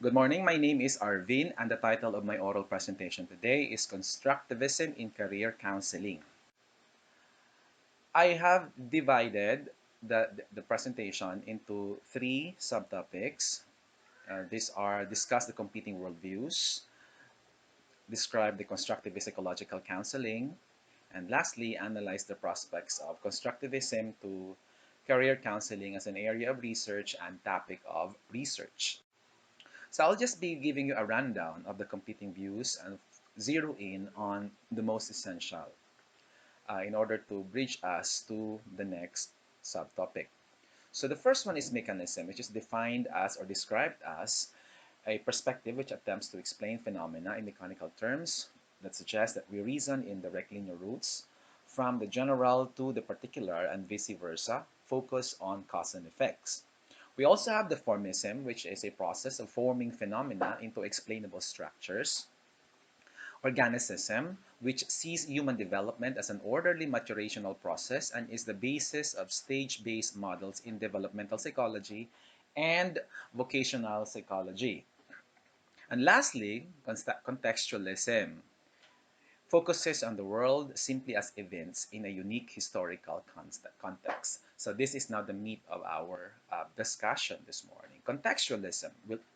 Good morning. My name is Arvin, and the title of my oral presentation today is Constructivism in Career Counseling. I have divided the presentation into three subtopics. These are discuss the competing worldviews, describe the constructivist ecological counseling, and lastly, analyze the prospects of constructivism to career counseling as an area of research and topic of research. So I'll just be giving you a rundown of the competing views and zero in on the most essential in order to bridge us to the next subtopic. So the first one is mechanism, which is defined as or described as a perspective which attempts to explain phenomena in mechanical terms that suggests that we reason in direct linear routes from the general to the particular and vice versa, focus on cause and effects. We also have the formism, which is a process of forming phenomena into explainable structures. Organicism, which sees human development as an orderly maturational process and is the basis of stage-based models in developmental psychology and vocational psychology. And lastly, contextualism focuses on the world simply as events in a unique historical context. So this is now the meat of our discussion this morning.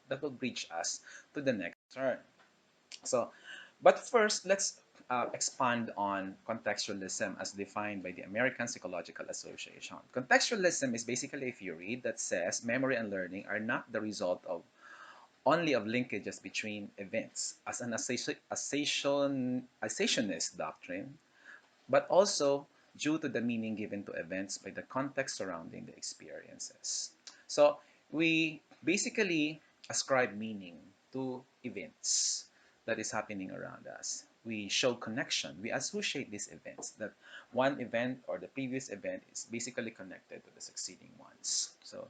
That will bridge us to the next turn. So, but first, let's expand on contextualism as defined by the American Psychological Association. Contextualism is basically a theory that says memory and learning are not the result of only of linkages between events as an cessationist doctrine, but also due to the meaning given to events by the context surrounding the experiences. So we basically ascribe meaning to events that is happening around us. We show connection. We associate these events that one event or the previous event is basically connected to the succeeding ones. So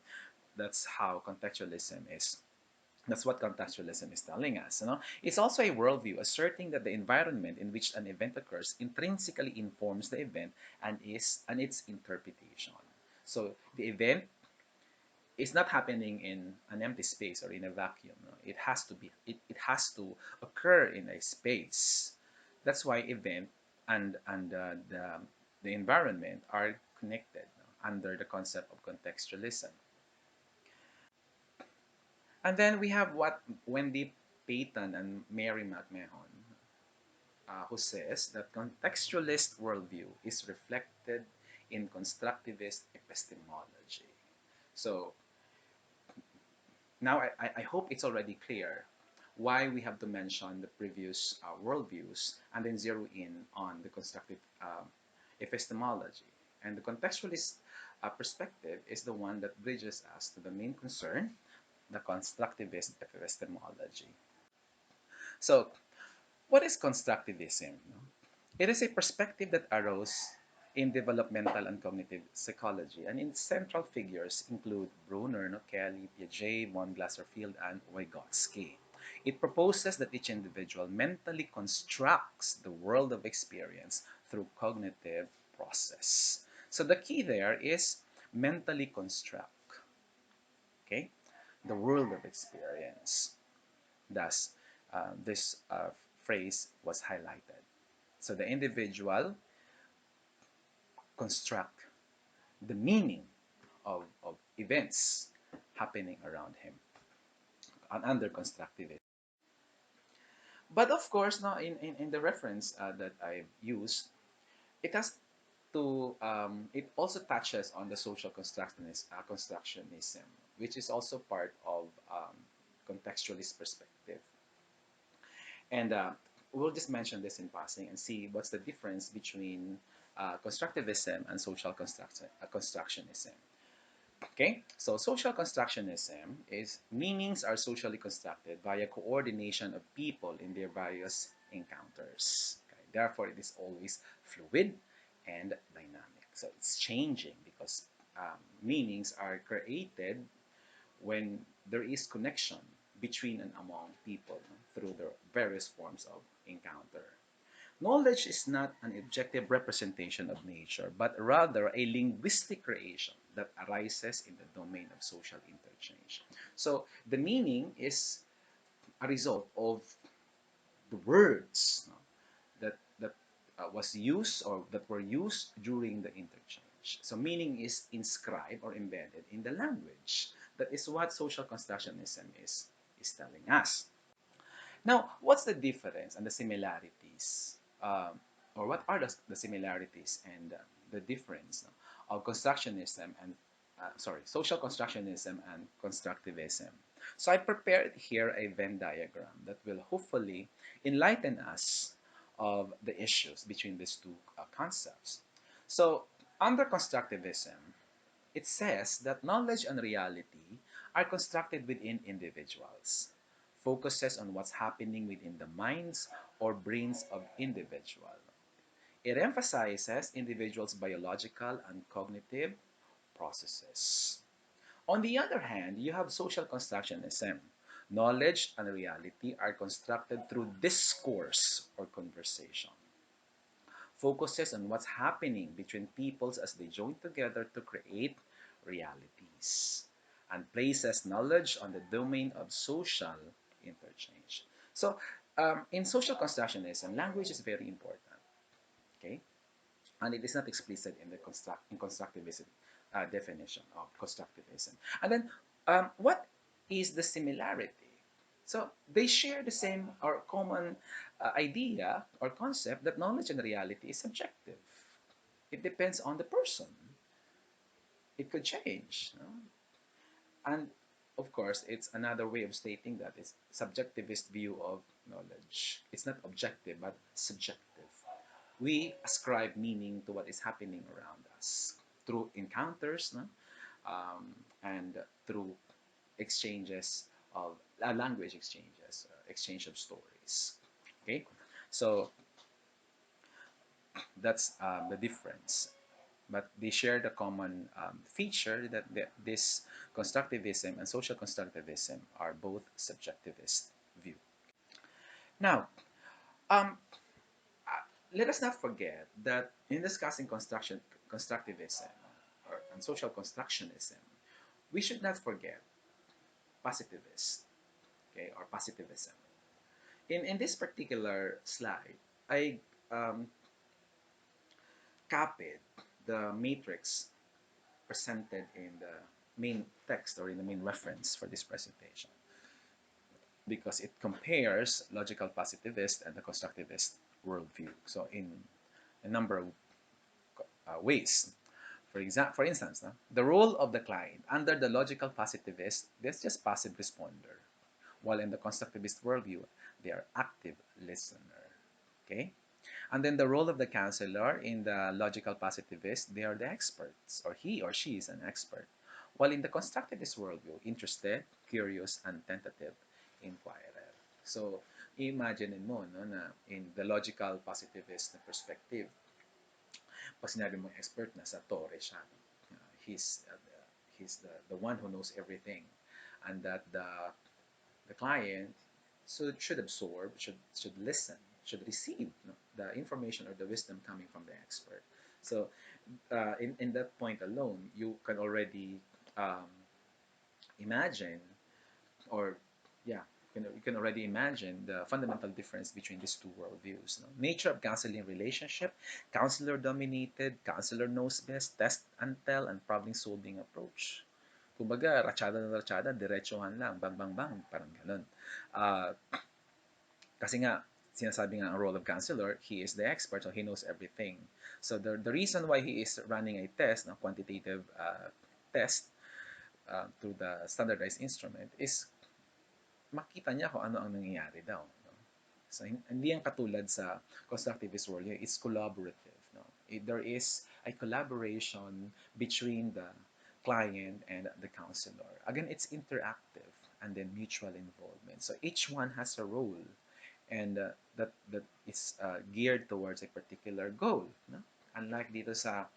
that's how contextualism is. That's what contextualism is telling us. It's also a worldview asserting that the environment in which an event occurs intrinsically informs the event and its interpretation. So the event is not happening in an empty space or in a vacuum. It has to occur in a space. That's why event and the environment are connected, under the concept of contextualism. And then we have what Wendy Payton and Mary McMahon, who says that contextualist worldview is reflected in constructivist epistemology. So now I hope it's already clear why we have to mention the previous worldviews and then zero in on the constructive epistemology. And the contextualist perspective is the one that bridges us to the main concern, the constructivist epistemology. So, what is constructivism? It is a perspective that arose in developmental and cognitive psychology, and its central figures include Brunner, Kelly, Piaget, von Glaserfield, and Vygotsky. It proposes that each individual mentally constructs the world of experience through cognitive process. So the key there is mentally construct, okay, the world of experience. Thus, this phrase was highlighted. So the individual construct the meaning of events happening around him under constructivism. But of course, now in the reference that I've used, it has it also touches on the social constructionism, which is also part of contextualist perspective. And we'll just mention this in passing and see what's the difference between constructivism and social constructionism. Okay, so social constructionism is meanings are socially constructed by a coordination of people in their various encounters. Okay? Therefore, it is always fluid and dynamic. So it's changing because meanings are created when there is connection between and among people, through the various forms of encounter. Knowledge is not an objective representation of nature, but rather a linguistic creation that arises in the domain of social interchange. So the meaning is a result of the words, no, that was used or that were used during the interchange. So meaning is inscribed or embedded in the language. That is what social constructionism is telling us. Now, what's the difference and the similarities? Or what are the similarities and the difference, no, of constructionism and social constructionism and constructivism? So I prepared here a Venn diagram that will hopefully enlighten us of the issues between these two concepts. So under constructivism, it says that knowledge and reality are constructed within individuals, focuses on what's happening within the minds or brains of individuals. It emphasizes individuals' biological and cognitive processes. On the other hand, you have social constructionism. Knowledge and reality are constructed through discourse or conversation, focuses on what's happening between peoples as they join together to create realities, and places knowledge on the domain of social interchange. So, in social constructionism, language is very important, okay? And it is not explicit in the constructivism definition of constructivism. And then, what is the similarity? So they share the same or common idea or concept that knowledge and reality is subjective. It depends on the person. It could change. No? And of course, it's another way of stating that it's subjectivist view of knowledge. It's not objective, but subjective. We ascribe meaning to what is happening around us through encounters, no? And through exchanges of language exchanges, exchange of stories. Okay, so that's the difference. But they share the common feature that this constructivism and social constructivism are both subjectivist view. Now, um, let us not forget that in discussing constructivism and social constructionism, we should not forget positivist, okay, or positivism. In this particular slide, I um, copied the matrix presented in the main text or in the main reference for this presentation because it compares logical positivist and the constructivist worldview. So in a number of ways. For instance, no, the role of the client under the logical positivist, that's just passive responder, while in the constructivist worldview, they are active listener. Okay, and then the role of the counselor in the logical positivist, they are the experts, or he or she is an expert, while in the constructivist worldview, interested, curious, and tentative inquirer. So imagine mo no, na in the logical positivist na perspective, pag sinabi mong expert, nasa tore siya. He's the one who knows everything. And that the client should absorb, should listen, should receive, no, the information or the wisdom coming from the expert. So in that point alone, you can already um, imagine or yeah, you can already imagine the fundamental difference between these two worldviews. No? Nature of counseling relationship, counselor dominated, counselor knows best, test and tell, and problem solving approach. Kumbaga, ratsyada na ratsyada, diretsuhan lang, bang bang bang, parang ganun. Uh, kasi nga, sinasabi nga ang role of counselor, he is the expert, so he knows everything. So the reason why he is running a test, a quantitative test, through the standardized instrument is makita niya kung ano ang nangyayari daw. No? So, hindi yan katulad sa constructivist world. It's collaborative. No? There is a collaboration between the client and the counselor. Again, it's interactive and then mutual involvement. So each one has a role and that is geared towards a particular goal. No? Unlike dito sa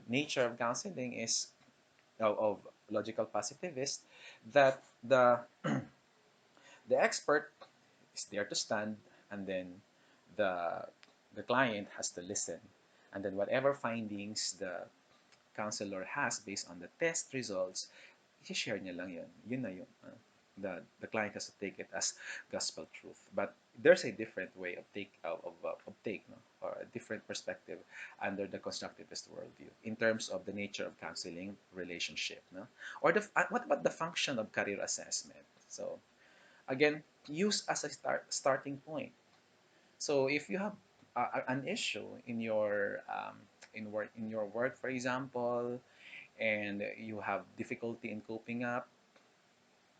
nature of counseling is of logical positivist that the expert is there to stand and then the the client has to listen and then whatever findings the counselor has based on the test results i-share niya lang yun na yun The client has to take it as gospel truth. But there's a different way of take, no? Or a different perspective under the constructivist worldview in terms of the nature of counseling relationship, no? Or what about the function of career assessment? So again, use as a starting point. So if you have an issue in your in your work, for example, and you have difficulty in coping up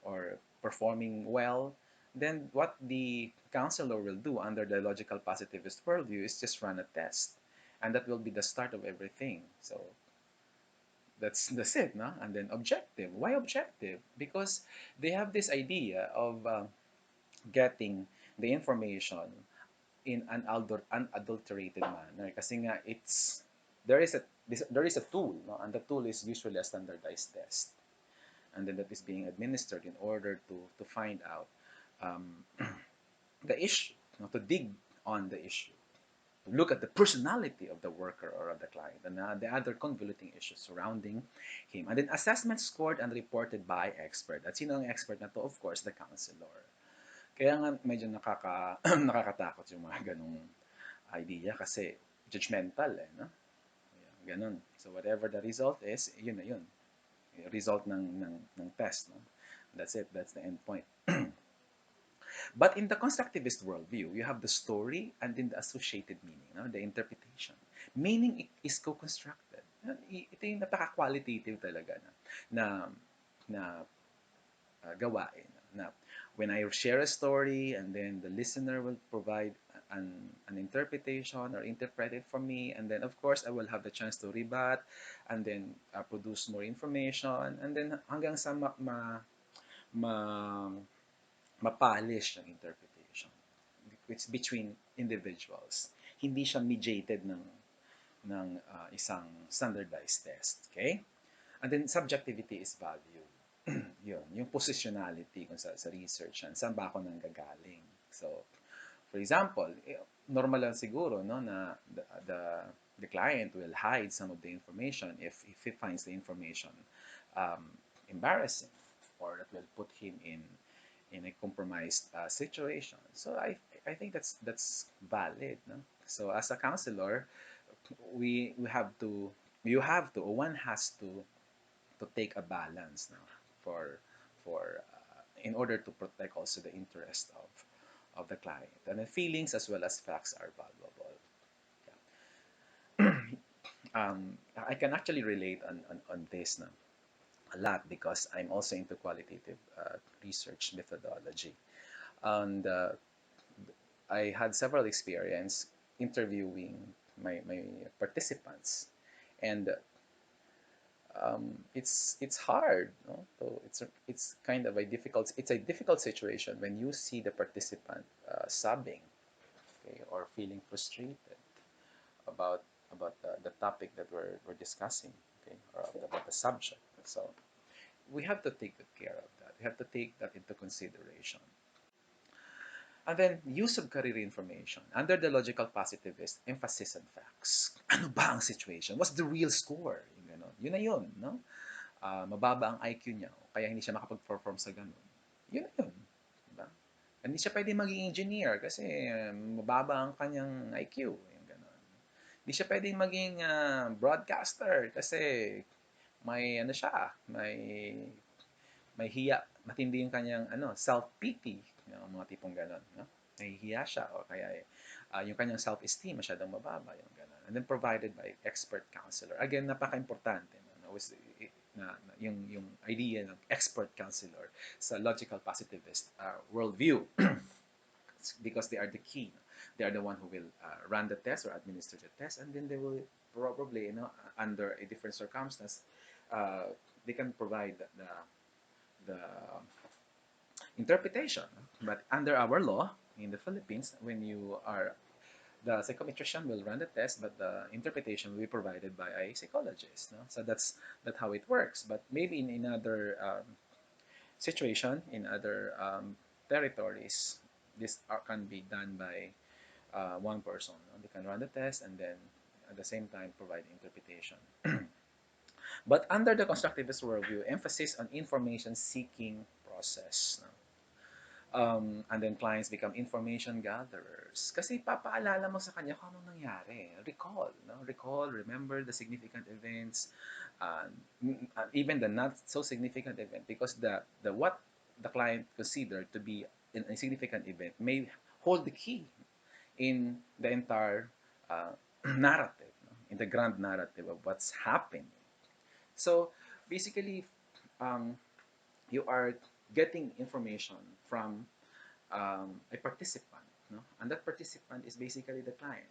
or performing well, then what the counselor will do under the logical positivist worldview is just run a test, and that will be the start of everything. So that's it, no? And then objective. Why objective? Because they have this idea of getting the information in an unadulterated manner. Kasi nga it's there is a there is a tool, no? And the tool is usually a standardized test, and then that is being administered in order to find out um, the issue, you know, to dig on the issue, to look at the personality of the worker or of the client, and the other convoluting issues surrounding him. And then assessment scored and reported by expert. At sino ang expert na to? Of course, the counselor. Kaya nga medyo nakakatakot yung mga ganong idea kasi judgmental eh, no? Ganon. So whatever the result is, yun na yun. Result ng test, no? That's it. That's the end point. But in the constructivist worldview, you have the story and then the associated meaning, no? The interpretation. Meaning is co-constructed. Ito yung napaka-qualitative talaga na, na gawain. Na when I share a story and then the listener will provide an interpretation or interpret it for me, and then of course I will have the chance to rebut and then produce more information, and then hanggang sa ma ma-polish ang interpretation. It's between individuals. Hindi siya mediated ng isang standardized test. Okay? And then subjectivity is value. Yun, yung positionality kung sa research yan. Saan ba ako nanggagaling? So, for example, normal lang siguro no na the client will hide some of the information if he finds the information um, embarrassing, or that will put him in a compromised situation. So I think that's valid. No? So as a counselor, we have to you have to or one has to take a balance now for in order to protect also the interest of the client, and the feelings as well as facts are valuable. Yeah. I can actually relate on this now a lot because I'm also into qualitative research methodology, and I had several experience interviewing my participants, and it's hard, no? So it's kind of a difficult situation when you see the participant sobbing, okay, or feeling frustrated about the topic that we're discussing, okay, or about the subject. So we have to take good care of that. We have to take that into consideration. And then, use of career information. Under the logical positivist, emphasis on facts. Ano ba ang situation? What's the real score? Yung ganon. Yun na yun, no? Mababa ang IQ niya, kaya hindi siya makapag-perform sa ganun. Yun na yun. Diba? Hindi siya pwede maging engineer kasi mababa ang kanyang IQ. Yung ganon. Hindi siya pwede maging broadcaster kasi may ano siya, may hiya, matindi yung kanyang self-pity, mga tipong ganon, no? Nahihiya siya o kaya yung kanyang self-esteem masyadong mababa, yung ganon. And then provided by expert counselor. Again, napaka-importante, no? Yung idea ng expert counselor sa logical positivist worldview because they are the key. They are the one who will run the test or administer the test, and then they will probably, under a different circumstance, they can provide the interpretation. But under our law in the Philippines, when you are the psychometrician will run the test, but the interpretation will be provided by a psychologist. No? So that's how it works. But maybe in other situation, in other territories, this can be done by one person. No? They can run the test and then at the same time provide interpretation. But under the constructivist worldview, emphasis on information seeking process. No? And then clients become information gatherers. Kasi papaalala mo sa kanya kung anong nangyari. Recall, no? Recall, remember the significant events, even the not so significant event, because the what the client considered to be an insignificant event may hold the key in the entire narrative, no? In the grand narrative of what's happening. So basically, um, you are getting information from a participant, no? And that participant is basically the client,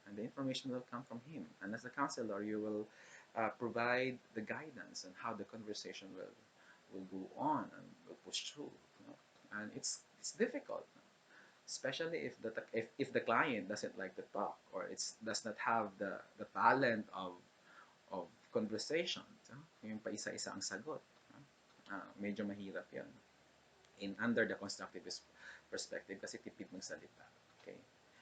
and the information will come from him. And as a counselor, you will provide the guidance on how the conversation will go on and will push through. You know? And it's difficult, especially if the client doesn't like to talk, or it's does not have the talent of conversation. No? Yung pa isa-isa ang sagot. No? Medyo mahirap yan in under the constructivist perspective kasi tipid magsalita. Okay?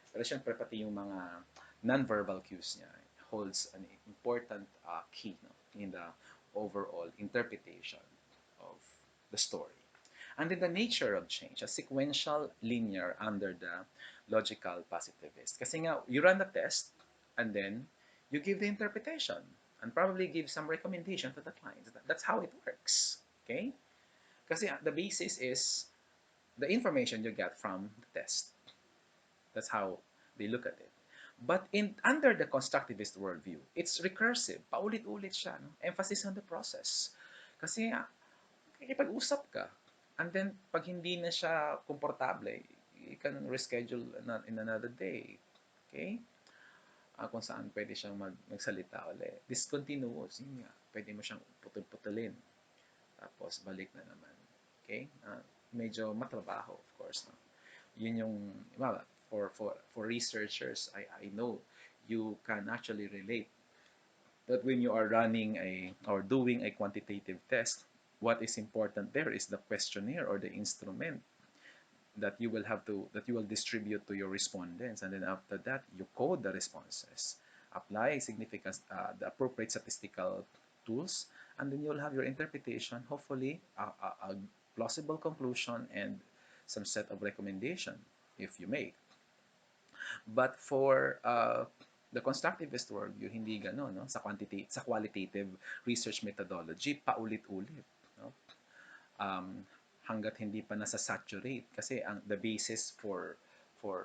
Pero syempre pati yung mga non-verbal cues niya holds an important key, no, in the overall interpretation of the story. And then the nature of change, a sequential linear under the logical positivist. Kasi nga, you run the test and then you give the interpretation and probably give some recommendation to the client. That's how it works. Okay? Kasi the basis is the information you get from the test. That's how they look at it. But under the constructivist worldview, it's recursive. Paulit-ulit siya. No? Emphasis on the process. Kasi kikipag-usap ka. And then, pag hindi na siya komportable, you can reschedule in another day. Okay? Kung saan pwede siyang magsalita ulit. Discontinuous. Yun nga. Pwede mo siyang putol-putulin. Tapos, balik na naman. Okay? Medyo matrabaho, of course. No? Yun yung, well, for researchers, I know you can actually relate that when you are running or doing a quantitative test, what is important there is the questionnaire or the instrument that you will distribute to your respondents, and then after that you code the responses, apply significance, the appropriate statistical tools, and then you'll have your interpretation, hopefully a plausible conclusion and some set of recommendation if you make. But for the constructivist worldview, hindi gano'n, no? Sa qualitative research methodology, paulit-ulit, no? Hanggat hindi pa nasa-saturate, kasi the basis for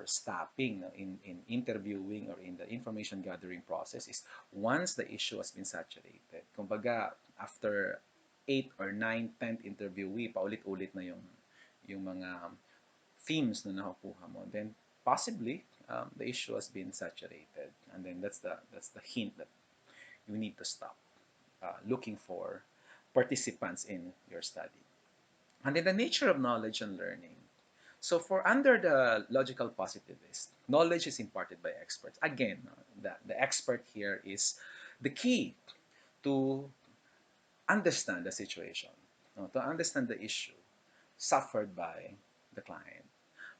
stopping, no, in interviewing or in the information gathering process is once the issue has been saturated. Kumbaga, after 8 or 9, 10th interviewee, paulit-ulit na yung mga themes na nakukuha mo, then possibly the issue has been saturated, and then that's the hint that you need to stop looking for participants in your study. And then the nature of knowledge and learning. So for under the logical positivist, knowledge is imparted by experts. Again, the expert here is the key to understand the situation, to understand the issue suffered by the client.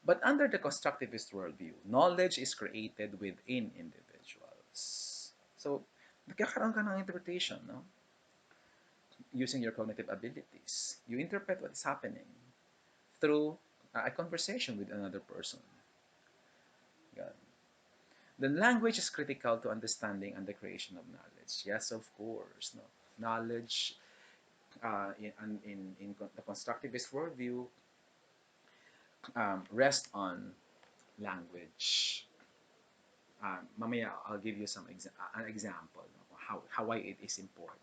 But under the constructivist worldview, knowledge is created within individuals. So, nagkakaroon ka ng interpretation, no? Using your cognitive abilities. You interpret what is happening through a conversation with another person. God. Then language is critical to understanding and the creation of knowledge. Yes, of course. No? Knowledge in the constructivist worldview rest on language. Mamaya, I'll give you an example of how why it is important.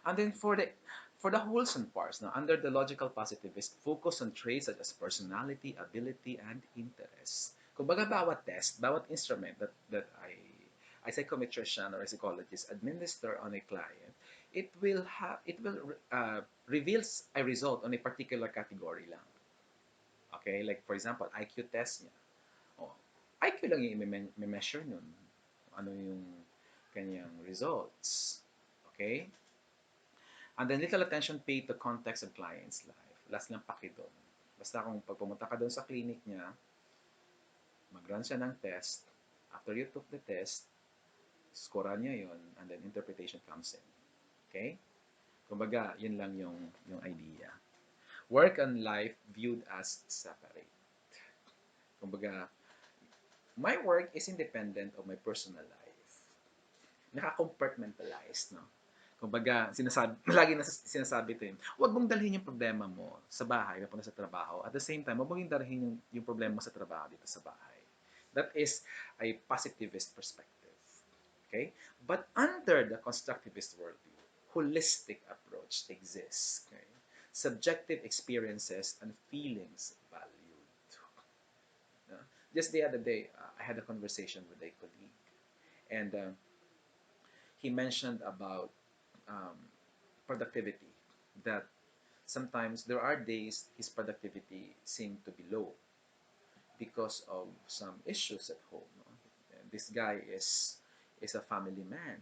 And then for the wholesome parts, now under the logical positivist, focus on traits such as personality, ability, and interest. Kumbaga, bawat test, bawat instrument that a psychometrician or a psychologist administer on a client, it will reveals a result on a particular category lang. Okay, like for example, IQ test niya. Oh, IQ lang yung i-measure nun. Ano yung kanyang results. Okay? And then little attention paid to context of client's life. Last lang paki doon. Basta kung pag pumunta ka doon sa clinic niya, mag-run siya ng test. After you took the test, scorean niya yon, and then interpretation comes in. Okay? Kumbaga, yun lang yung idea. Work and life viewed as separate. Kumbaga, my work is independent of my personal life. Naka-compartmentalized, no? Kumbaga, sinasabi, lagi na sinasabi ko yun, huwag mong dalhin yung problema mo sa bahay, papunta sa trabaho. At the same time, huwag mong dalhin yung problema mo sa trabaho dito sa bahay. That is a positivist perspective. Okay? But under the constructivist worldview, holistic approach exists. Okay? Subjective experiences and feelings valued. No? Just the other day, I had a conversation with a colleague, and he mentioned about um, productivity. That sometimes there are days his productivity seemed to be low because of some issues at home. No? And this guy is a family man,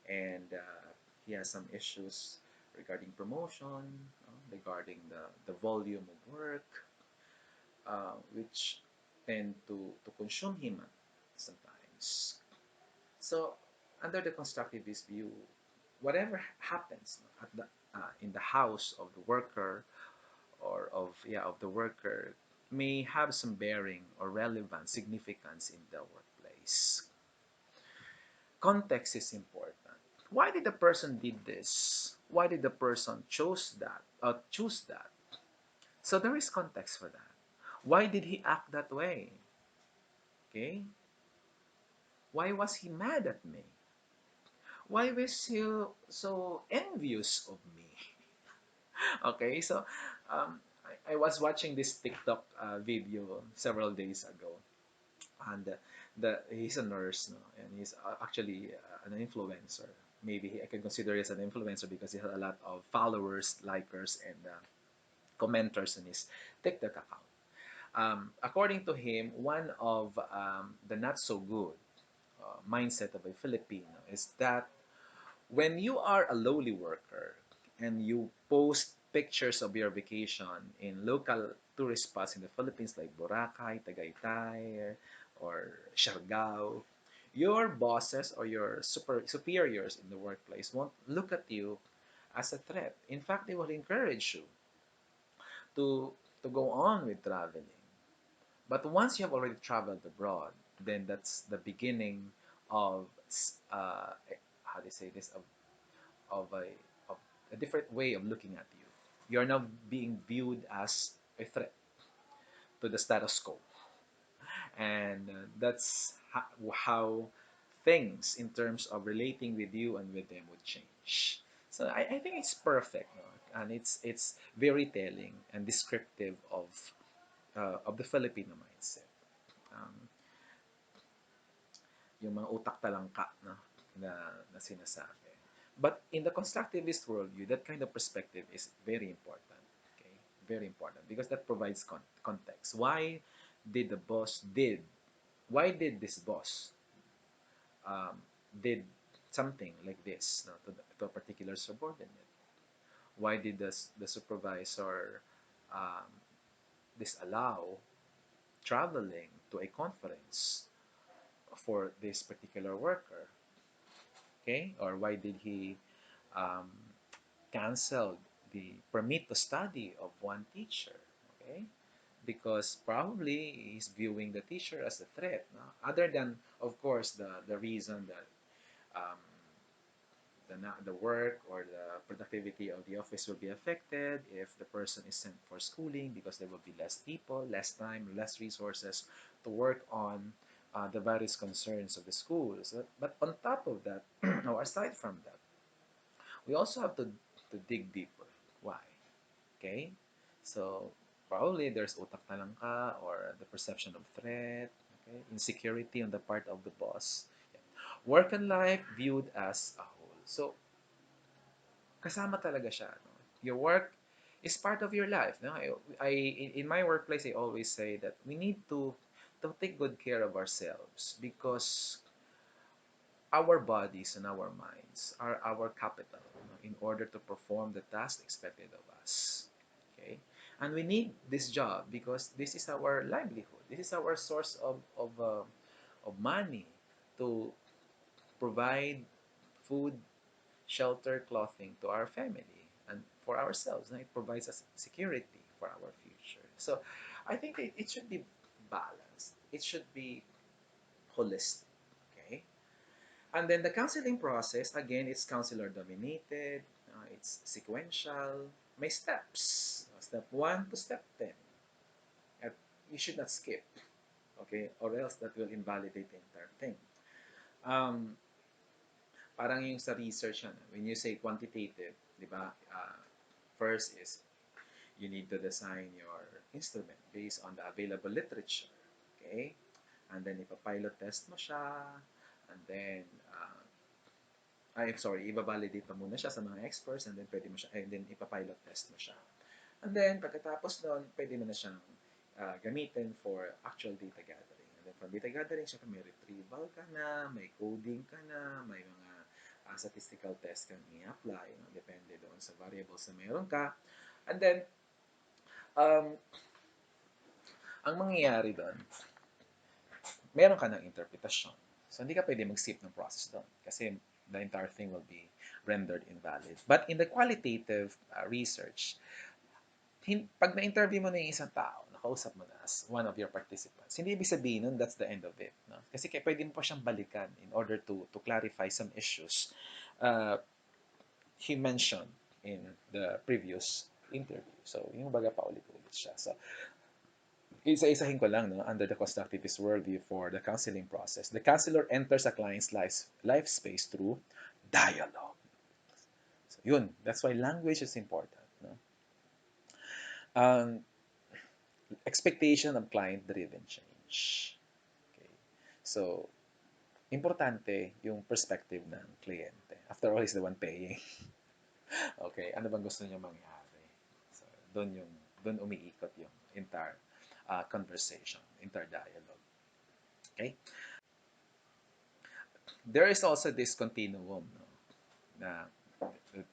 and he has some issues regarding promotion, regarding the volume of work, which tend to consume him sometimes. So, under the constructivist view, whatever happens at in the house of the worker or of the worker may have some bearing or relevant significance in the workplace. Context is important. Why did the person did this? Why did the person choose that? So there is context for that. Why did he act that way? Okay? Why was he mad at me? Why was he so envious of me? Okay, so I was watching this TikTok video several days ago, and he's a nurse, no, and he's actually an influencer. Maybe I can consider it as an influencer because he has a lot of followers, likers, and commenters in his TikTok account. According to him, one of the not so good mindset of a Filipino is that when you are a lowly worker and you post pictures of your vacation in local tourist spots in the Philippines like Boracay, Tagaytay, or Siargao, your bosses or your superiors in the workplace won't look at you as a threat. In fact, they will encourage you to to go on with traveling. But once you have already traveled abroad, then that's the beginning of how do you say this, of of a different way of looking at you. You're now being viewed as a threat to the status quo, and that's how things in terms of relating with you and with them would change. So I think it's perfect, no? And it's very telling and descriptive of the Filipino mindset. Um, yung mga utak talangka, no? na sinasabi. But in the constructivist worldview, that kind of perspective is very important. Okay, very important because that provides context. Did the boss did? Why did this boss um, did something like this, no, to a particular subordinate? Why did the supervisor um, disallow traveling to a conference for this particular worker? Okay, or why did he um, cancel the permit to study of one teacher? Okay, because probably he's viewing the teacher as a threat, no? Other than, of course, the reason that um, the work or the productivity of the office will be affected if the person is sent for schooling, because there will be less people, less time, less resources to work on the various concerns of the schools. But on top of that, or aside from that, we also have to dig deeper. Why? Okay? So, probably there's utak talangka or the perception of threat, okay? Insecurity on the part of the boss. Yeah. Work and life viewed as a whole. So, kasama talaga siya. No? Your work is part of your life. No? In my workplace, I always say that we need to take good care of ourselves because our bodies and our minds are our capital, in order to perform the task expected of us. Okay? And we need this job because this is our livelihood. This is our source of money to provide food, shelter, clothing to our family. And for ourselves. No? It provides us security for our future. So I think it should be balanced. It should be holistic. Okay. And then the counseling process, again, it's counselor dominated, it's sequential, may steps. Step 1 to step 10. At, you should not skip, okay? Or else that will invalidate the entire thing. Um, Parang yung sa research, when you say quantitative, di ba? First is you need to design your instrument based on the available literature, okay? And then ipapilot test mo siya, and then I'm sorry, i-validate pa muna siya sa mga experts, and then pwede mo siya, and then ipapilot test mo siya. And then, pagkatapos nun, pwede mo na siyang gamitin for actual data gathering. And then, from data gathering, siya may retrieval ka na, may coding ka na, may mga statistical test kang i-apply, no? Depende doon sa variables na meron ka. And then, um, ang mangyayari doon, meron ka ng interpretasyon. So, hindi ka pwede mag-skip ng process doon kasi the entire thing will be rendered invalid. But in the qualitative research, pag na-interview mo na yung isang tao, nakausap mo na as one of your participants, hindi ibig sabihin nun that's the end of it. No? Kasi pwede mo pa siyang balikan in order to clarify some issues he mentioned in the previous interview. So, yung baga pa ulit-ulit siya. So, isa-isahin ko lang, no, under the constructivist worldview for the counseling process, the counselor enters a client's life space through dialogue. So, yun. That's why language is important. No? Expectation of client-driven change. Okay. So, importante yung perspective ng kliyente. After all, he's the one paying. Okay, ano bang gusto niya mangyari? So, doon umiikot yung entire conversation, entire dialogue. Okay? There is also this continuum, no, na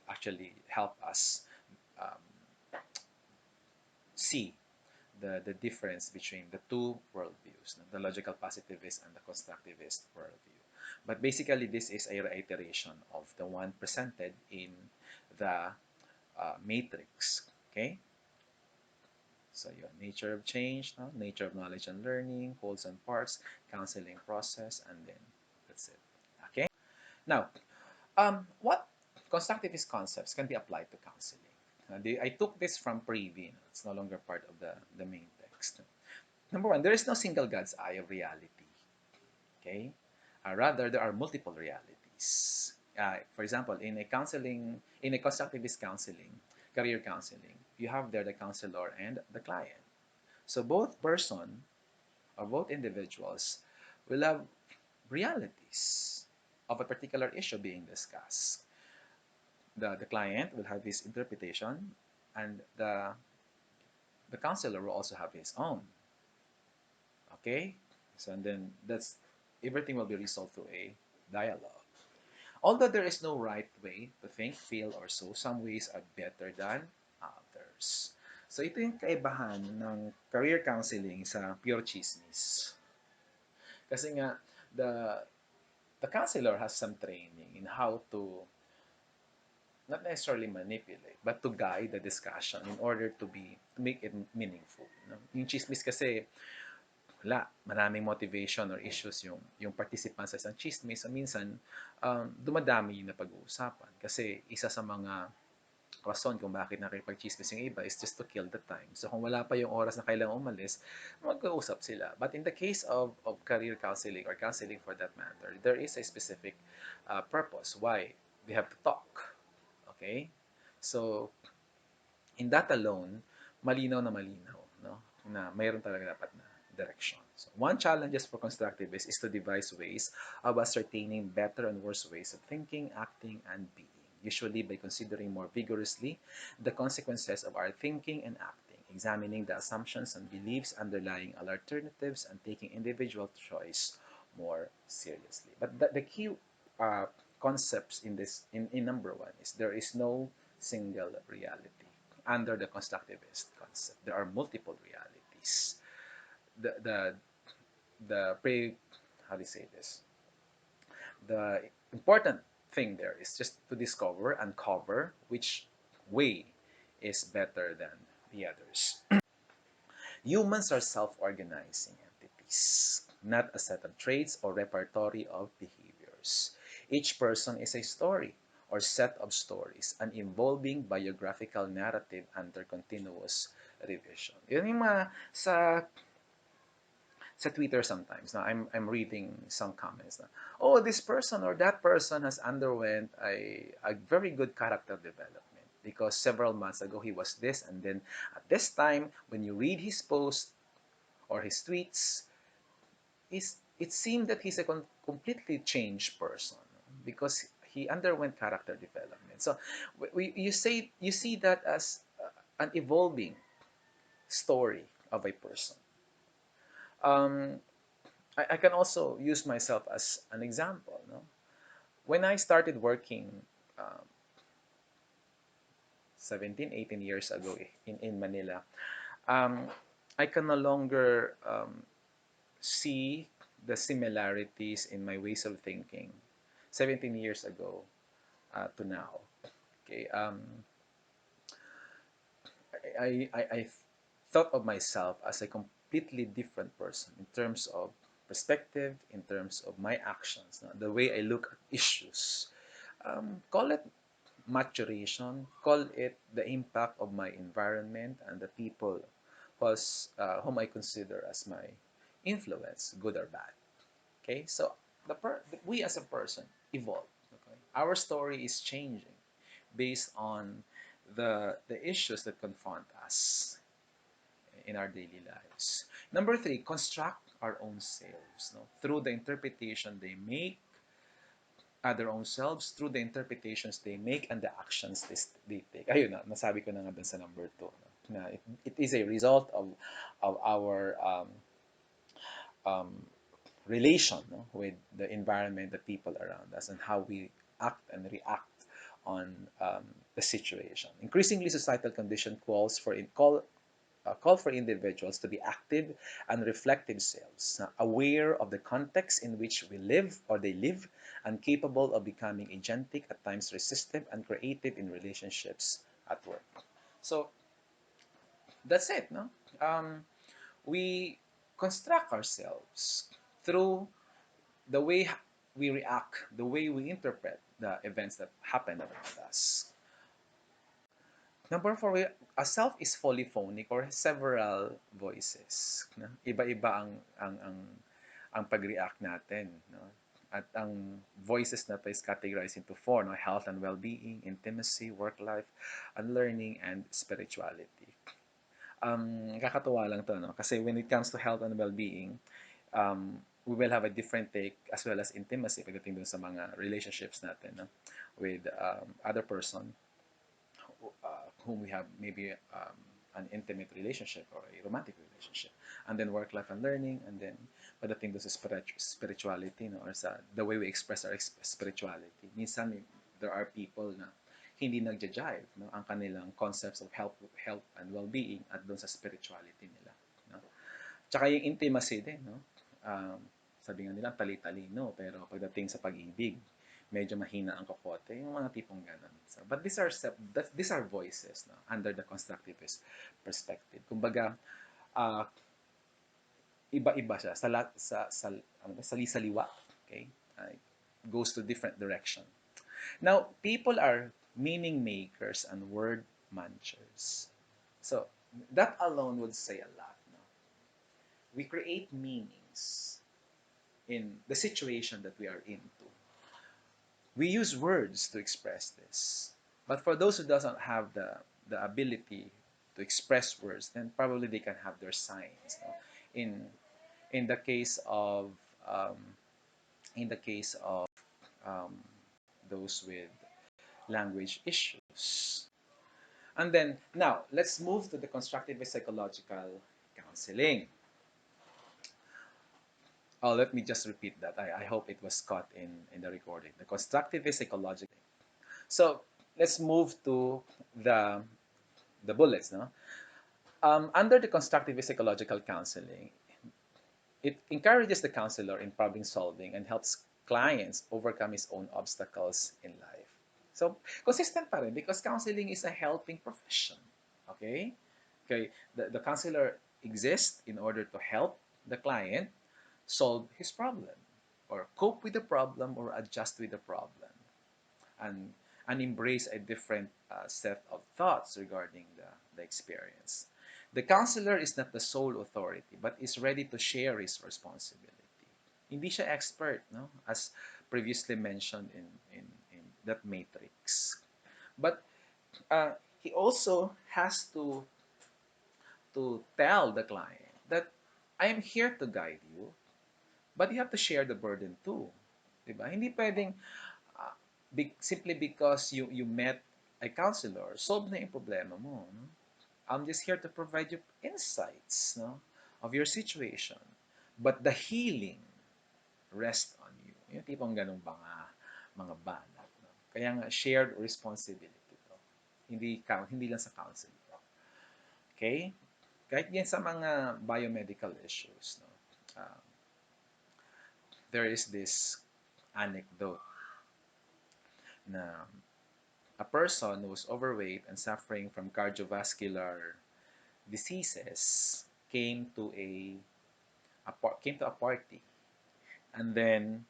actually help us see the difference between the two worldviews, no, the logical positivist and the constructivist worldview. But basically, this is a reiteration of the one presented in the matrix. Okay? So yun, nature of change, no? Nature of knowledge and learning, wholes and parts, counseling process, and then that's it. Okay? Now, what constructivist concepts can be applied to counseling? I took this from Preview. It's no longer part of the main text. Number one, there is no single God's eye of reality. Okay? Rather, there are multiple realities. For example, in a constructivist counseling, career counseling, you have there the counselor and the client. So both person or both individuals will have realities of a particular issue being discussed. The client will have his interpretation, and the counselor will also have his own. Okay? So and then that's everything will be resolved through a dialogue. Although there is no right way to think, feel, or so, some ways are better than others. So ito yung kaibahan ng career counseling sa pure chismis. Kasi nga, the counselor has some training in how to not necessarily manipulate, but to guide the discussion in order to make it meaningful. No? Yung chismis kasi, wala, maraming motivation or issues yung participants sa isang chismis. So, minsan, dumadami yung napag-uusapan. Kasi isa sa mga rason kung bakit nakipag-chismis yung iba is just to kill the time. So, kung wala pa yung oras na kailangan umalis, mag-uusap sila. But in the case of career counseling or counseling for that matter, there is a specific purpose why they have to talk. Okay? So, in that alone, malinaw, no? Na mayroon talaga dapat na direction. So, one challenge for constructivists is to devise ways of ascertaining better and worse ways of thinking, acting, and being, usually by considering more vigorously the consequences of our thinking and acting, examining the assumptions and beliefs underlying all alternatives, and taking individual choice more seriously. But the key concepts in number one is there is no single reality under the constructivist concept. There are multiple realities. How do you say this? The important thing there is just to uncover which way is better than the others. Humans are self-organizing entities, not a set of traits or repertory of behaviors. Each person is a story or set of stories, an evolving biographical narrative under continuous revision. Yun yung mga sa Twitter sometimes. Now, I'm reading some comments na, oh, this person or that person has underwent a very good character development because several months ago he was this, and then at this time, when you read his post or his tweets, it seemed that he's a completely changed person because he underwent character development. So you see that as an evolving story of a person. Um, I can also use myself as an example. No? When I started working um, 17, 18 years ago in Manila, um, I can no longer see the similarities in my ways of thinking 17 years ago to now. Okay, I thought of myself as a completely different person in terms of perspective, in terms of my actions, the way I look at issues. Call it maturation, call it the impact of my environment and the people whom I consider as my influence, good or bad. Okay, so we as a person evolve. Okay? Our story is changing based on the issues that confront us in our daily lives. Number three, construct our own selves, no? Through the interpretation they make, their own selves, through the interpretations they make and the actions they take. Ayun na, nasabi ko na nga dun sa number two. No? Na it is a result of our um, relation, no? With the environment, the people around us, and how we act and react on the situation. Increasingly, societal condition call for individuals to be active and reflective selves, aware of the context in which we live or they live, and capable of becoming agentic, at times resistive, and creative in relationships at work. So that's it, no? We construct ourselves through the way we react, the way we interpret the events that happen around us. Number four, a self is polyphonic or has several voices. No? Iba-iba ang pag-react natin. No? At ang voices na to is categorized into four, no? Health and well-being, intimacy, work life, and learning, and spirituality. Kakatuwa lang to, no? Kasi when it comes to health and well-being, we will have a different take as well as intimacy pagdating dun sa mga relationships natin, no? With other person whom we have maybe an intimate relationship or a romantic relationship, and then work life and learning, and then pagdating doon sa spirituality, no, or sa the way we express our spirituality. Minsan there are people na hindi nagja-jive, no, ang kanilang concepts of health and well-being at doon sa spirituality nila, no. Tsaka yung intimacy din, no. Sabi nga nila tali-talino, pero pagdating sa pag-ibig, medyo mahina ang kokote, yung mga tipong ganun. So, but these are voices, no, under the constructivist perspective. Kumbaga, iba-iba siya sa liwa, okay? Goes to different direction. Now, people are meaning makers and word munchers. So, that alone would say a lot. No? We create meanings in the situation that we are into. We use words to express this. But for those who doesn't have the ability to express words, then probably they can have their signs. No? In the case of um, um, those with language issues. And then now let's move to the constructivist psychological counseling. Oh, let me just repeat that. I hope it was caught in the recording. The constructivist psychological. So let's move to the bullets. No, under the constructivist psychological counseling, it encourages the counselor in problem solving and helps clients overcome his own obstacles in life. So consistent pa rin because counseling is a helping profession. Okay? Okay, the counselor exists in order to help the client solve his problem or cope with the problem or adjust with the problem and embrace a different set of thoughts regarding the experience. The counselor is not the sole authority but is ready to share his responsibility. Hindi siya expert, no? As previously mentioned in that matrix. But he also has to tell the client that I am here to guide you, but you have to share the burden too. Diba? Hindi pwedeng simply because you met a counselor, solve na yung problema mo. No? I'm just here to provide you insights, no, of your situation. But the healing rests on you. Yung tipong ganung mga banat. No? Kaya nga, shared responsibility to. Hindi lang sa counselor. Okay? Kahit din sa mga biomedical issues, no? There is this anecdote na a person who was overweight and suffering from cardiovascular diseases came to a party, and then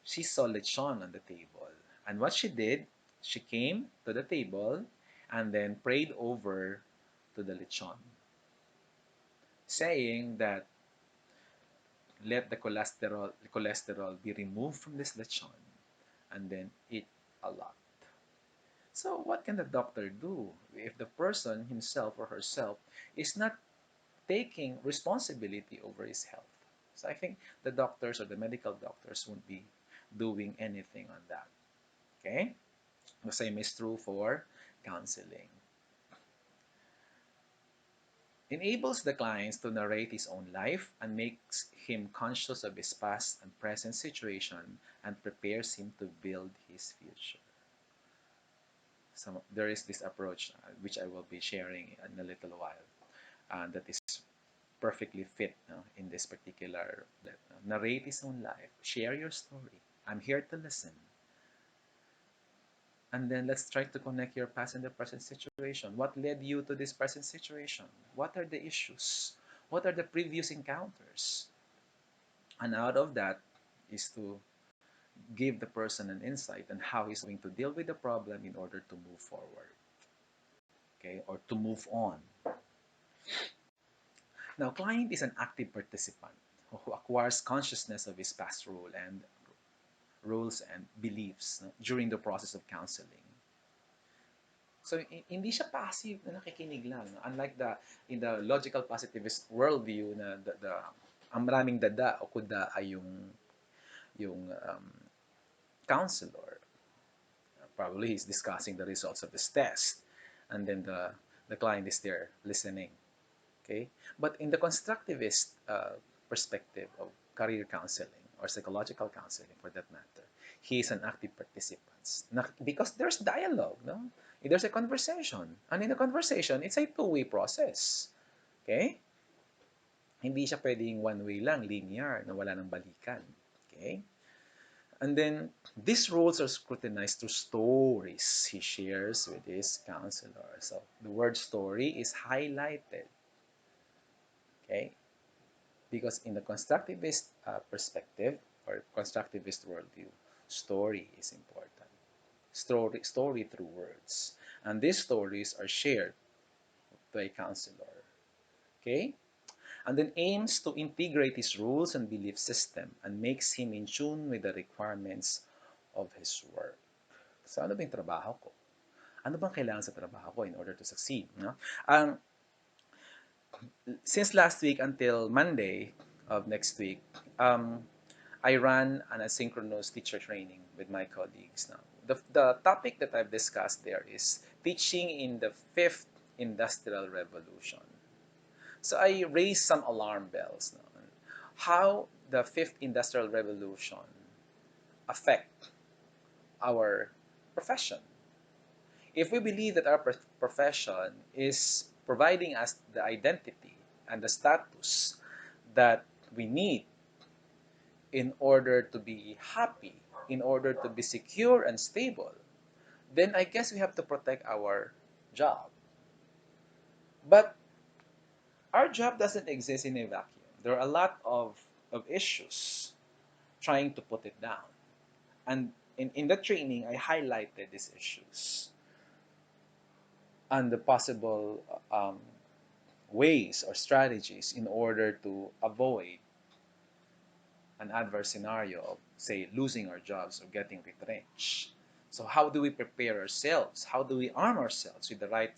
she saw lechon on the table. And what she did, she came to the table and then prayed over to the lechon, saying that let the cholesterol be removed from this lechon and then eat a lot. So what can the doctor do if the person himself or herself is not taking responsibility over his health? So I think the doctors or the medical doctors won't be doing anything on that. Okay? The same is true for counseling. Enables the clients to narrate his own life and makes him conscious of his past and present situation and prepares him to build his future. So there is this approach which I will be sharing in a little while that is perfectly fit, no, in this particular narrate his own life, share your story. I'm here to listen. And then let's try to connect your past and the present situation. What led you to this present situation? What are the issues? What are the previous encounters? And out of that is to give the person an insight on how he's going to deal with the problem in order to move forward. Okay, or to move on. Now, client is an active participant who acquires consciousness of his past rules and beliefs, no, during the process of counseling. So, hindi siya passive na nakikinig lang. No? Unlike in the logical positivist worldview na ang maraming dada o kuda ay yung counselor. Probably he's discussing the results of his test. And then the client is there listening. Okay? But in the constructivist perspective of career counseling or psychological counseling for that matter, he is an active participant. Because there's dialogue, no? There's a conversation. And in a conversation, it's a two-way process. Okay? Hindi siya pwedeng one-way lang, linear, na wala ng balikan. Okay? And then, these rules are scrutinized through stories he shares with his counselor. So, the word story is highlighted. Okay? Because in the constructivist perspective or constructivist worldview, story is important. Story through words. And these stories are shared to a counselor. Okay? And then aims to integrate his rules and belief system and makes him in tune with the requirements of his work. So ano ba yung trabaho ko? Ano bang kailangan sa trabaho ko in order to succeed? No? Since last week until Monday of next week, I ran an asynchronous teacher training with my colleagues now. The topic that I've discussed there is teaching in the fifth industrial revolution. So I raised some alarm bells now. How the fifth industrial revolution affect our profession. If we believe that our profession is providing us the identity and the status that we need in order to be happy, in order to be secure and stable, then I guess we have to protect our job. But our job doesn't exist in a vacuum. There are a lot of issues trying to put it down. And in the training, I highlighted these issues and the possible ways or strategies in order to avoid an adverse scenario of, say, losing our jobs or getting retrenched. So how do we prepare ourselves? How do we arm ourselves with the right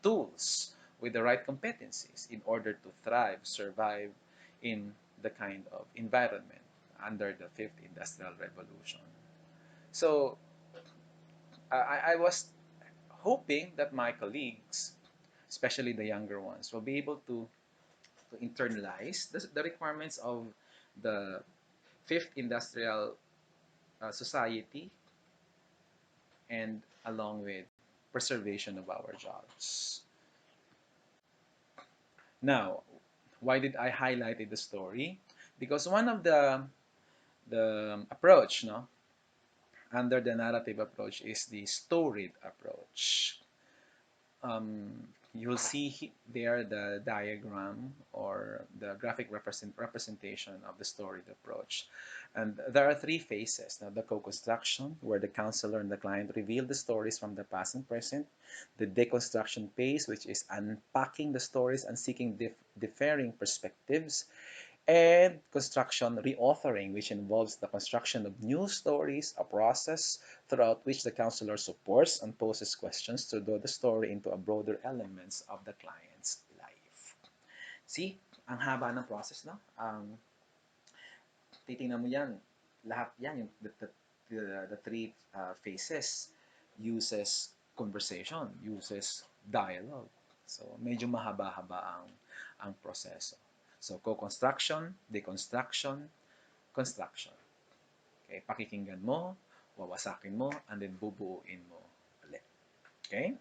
tools, with the right competencies in order to thrive, survive in the kind of environment under the fifth industrial revolution? So I was hoping that my colleagues, especially the younger ones, will be able to internalize the requirements of the fifth industrial society, and along with preservation of our jobs. Now, why did I highlight the story? Because one of the approach, no, under the narrative approach is the storied approach. You'll see there the diagram or the graphic representation of the storied approach. And there are three phases. Now, the co-construction, where the counselor and the client reveal the stories from the past and present. The deconstruction phase, which is unpacking the stories and seeking differing perspectives. And construction reauthoring, which involves the construction of new stories, a process throughout which the counselor supports and poses questions to draw the story into a broader elements of the client's life. See, ang haba ng process, no? Titingnan mo yan, lahat yan, yung the three phases uses conversation, uses dialogue. So, medyo mahaba-haba ang proseso. So, co-construction, deconstruction, construction. Okay, pakikinggan mo, wawasakin mo, and then bubuuin mo ulit. Okay?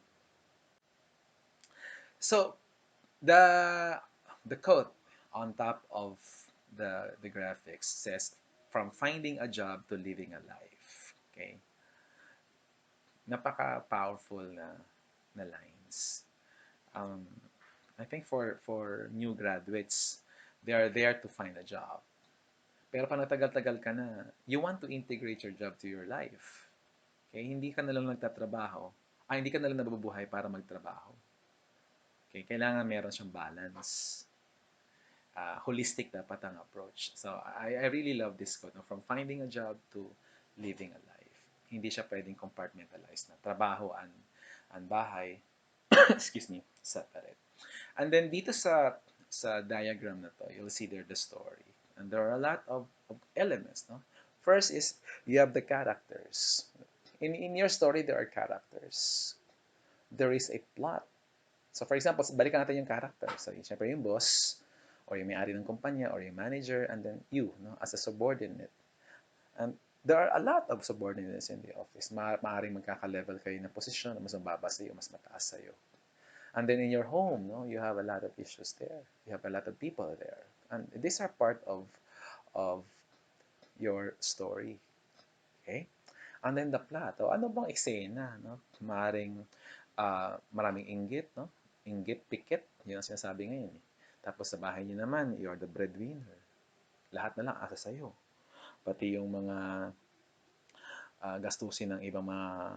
So, the quote on top of the graphics says, from finding a job to living a life. Okay? Napaka-powerful na lines. I think for new graduates, they are there to find a job. Pero pag natagal-tagal ka na, you want to integrate your job to your life. Okay? Hindi ka na lang nagtatrabaho. Hindi ka na lang nabubuhay para magtrabaho. Okay? Kailangan meron siyang balance. Holistic dapat ang approach. So, I really love this quote. No? From finding a job to living a life. Hindi siya pwedeng compartmentalized na trabaho and bahay, excuse me, separate. And then dito sa diagram na to, you'll see there the story. And there are a lot of elements. No? First is, you have the characters. In your story, there are characters. There is a plot. So for example, balikan natin yung character. So siyempre yung boss, or yung may-ari ng kumpanya, or yung manager, and then you, no, as a subordinate. And there are a lot of subordinates in the office. Maaaring magkaka-level kayo ng posisyon na mas mababa sa'yo, mas mataas sa'yo. And then in your home, no, you have a lot of issues there. You have a lot of people there. And these are part of your story. Okay? And then the plot. O, ano bang eksena? No? Maaaring maraming inggit, no? Inggit, pikit. Yun ang sinasabi ngayon. Tapos sa bahay niyo naman, you're the breadwinner. Lahat na lang asa sa'yo. Pati yung mga gastusin ng ibang mga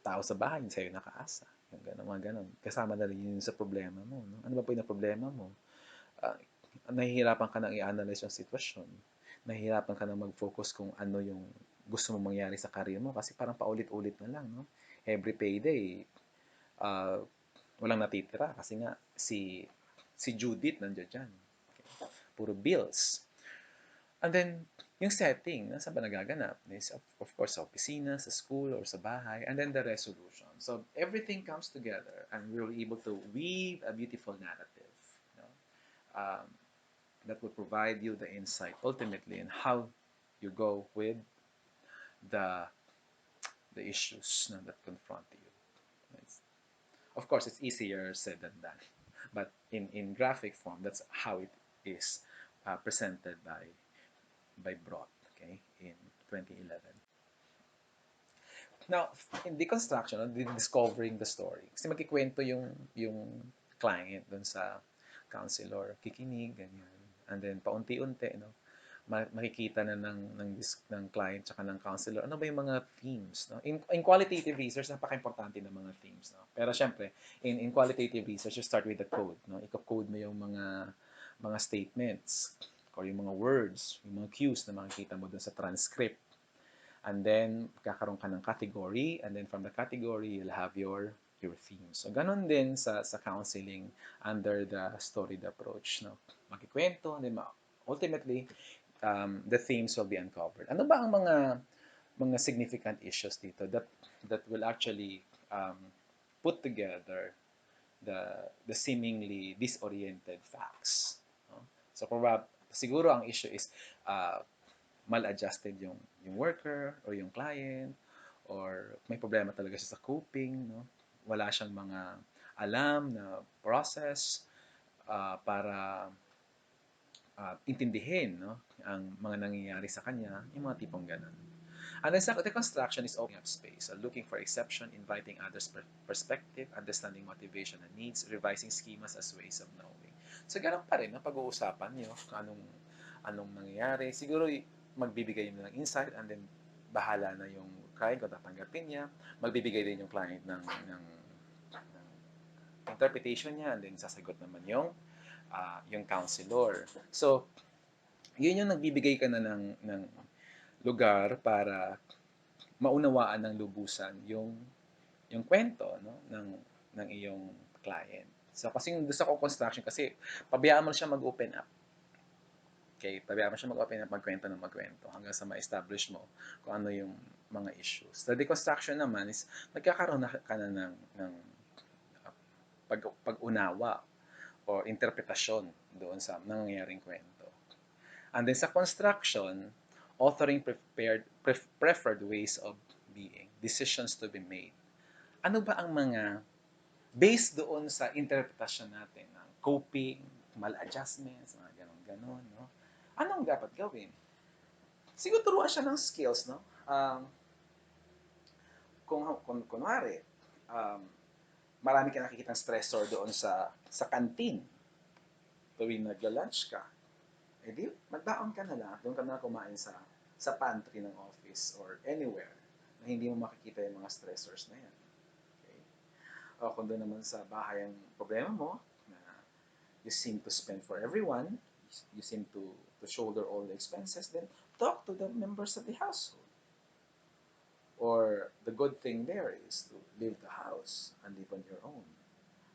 tao sa bahay, sa'yo nakaasa. Yung ganun, mga ganun. Kasama na rin yun sa problema mo. No? Ano ba po yung problema mo? Nahihirapan ka nang i-analyze yung sitwasyon. Nahihirapan ka nang mag-focus kung ano yung gusto mong mangyari sa career mo kasi parang paulit-ulit na lang. No? Every payday, walang natitira kasi nga si Judith nandiyan dyan. Okay. Puro bills. And then, yung setting, saan ba nagaganap? Is of course, sa opisina, sa school, or sa bahay. And then the resolution. So, everything comes together and we're able to weave a beautiful narrative. You know? That will provide you the insight, ultimately, in how you go with the issues that confront you. Of course, it's easier said than done. But in graphic form, that's how it is presented by Broad, okay, in 2011. Now, in deconstruction, discovering the story. Kasi magkikwento yung client dun sa counselor, kikinig, ganyan. And then, paunti-unti, no? Makikita na ng client tsaka ng counselor, ano ba yung mga themes, no? In qualitative research, napaka-importante ng mga themes, no? Pero syempre, in qualitative research, you start with the code, no? Iko-code mo yung mga statements or yung mga words, yung mga cues na makikita mo dun sa transcript. And then, kakaroon ka ng category, and then from the category, you'll have your theme. So, ganun din sa counseling under the storied approach, no? Magkikwento, and then ultimately, the themes will be uncovered. Ano ba ang mga significant issues dito that will actually put together the seemingly disoriented facts? No? So, siguro ang issue is maladjusted yung worker or yung client, or may problema talaga siya sa coping, no? Wala siyang mga alam na process para intindihin, no, ang mga nangyayari sa kanya, yung mga tipong ganun. And then second, the construction is opening up space, so looking for exception, inviting others' perspective, understanding motivation and needs, revising schemas as ways of knowing. So ganun pa rin, no, pag-uusapan nyo kung anong nangyayari. Siguro magbibigay mo ng insight, and then bahala na yung client kung tatanggapin niya. Magbibigay din yung client ng interpretation niya, and then sasagot naman yung counselor. So, yun yung nagbibigay ka na ng lugar para maunawaan ng lubusan yung kwento, no, ng iyong client. So, kasi gusto ko construction kasi pabayaan mo siya mag-open up. Okay, pabayaan mo siya mag-open up, magkwento hanggang sa ma-establish mo kung ano yung mga issues. The deconstruction naman is nagkakaroon ka na ng pag-unawa o interpretasyon doon sa nangyayaring kwento. And then sa construction, authoring preferred ways of being, decisions to be made. Ano ba ang mga, based doon sa interpretasyon natin ng coping, maladjustments, mga ganon-ganon, no? Anong dapat gawin? Siguro turuan siya ng skills, no? Kung kunwari, marami ka nakikitang stressor doon sa canteen tuwing nagla-lunch ka, di magbaon ka na lang, doon ka na kumain sa pantry ng office or anywhere na hindi mo makikita yung mga stressors na yan. Okay? O kung doon naman sa bahay ang problema mo, na you seem to spend for everyone, you seem to shoulder all the expenses, then talk to the members of the household. Or the good thing there is to leave the house and live on your own.